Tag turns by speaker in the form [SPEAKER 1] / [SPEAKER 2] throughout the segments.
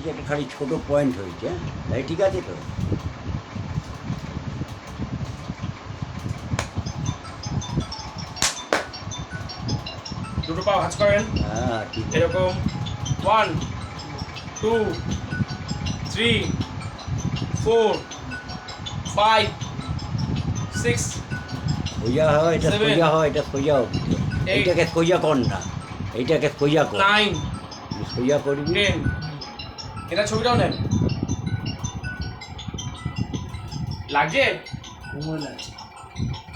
[SPEAKER 1] যে একটা খালি ছোট পয়েন্ট হয়েছে, তাই ঠিক আছে তো?
[SPEAKER 2] দুটো পা ভাঁজ করেন
[SPEAKER 1] হ্যাঁ ঠিক আছে।
[SPEAKER 2] এরকম 1 2 3 4 5 6
[SPEAKER 1] সোজা হয়, এটা
[SPEAKER 2] 7
[SPEAKER 1] সোজা হয়, এটা সোজা হবে।
[SPEAKER 2] 8
[SPEAKER 1] এইটাকে সোজা কর না, এইটাকে সোজা কর।
[SPEAKER 2] 9
[SPEAKER 1] সোজা করবি।
[SPEAKER 2] 10 এটা ছবিটাও নেন লাগছে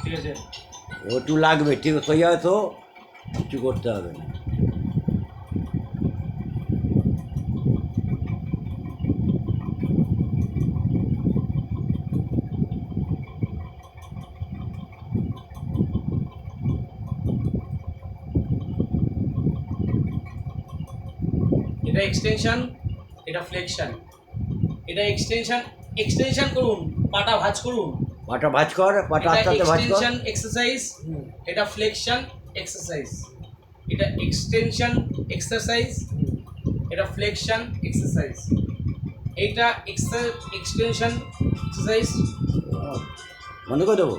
[SPEAKER 2] ঠিক আছে
[SPEAKER 1] ওটু লাগবে, ঠিক সোজা তো কিছু করতে হবে না।
[SPEAKER 2] এটা এক্সটেনশন এটা ফ্লেকশন এটা এক্সটেনশন এক্সটেনশন করুন পাটা ভাঁজ করুন
[SPEAKER 1] পাটা ভাঁজ কর, পাটা
[SPEAKER 2] এটা
[SPEAKER 1] আস্তে আস্তে ভাঁজ কর।
[SPEAKER 2] এক্সটেনশন এক্সারসাইজ এটা ফ্লেকশন এক্সারসাইজ এটা এক্সটেনশন এক্সারসাইজ এটা ফ্লেকশন এক্সারসাইজ এইটা এক্সটেনশন এক্সারসাইজ
[SPEAKER 1] বন্ধ করে দেবো।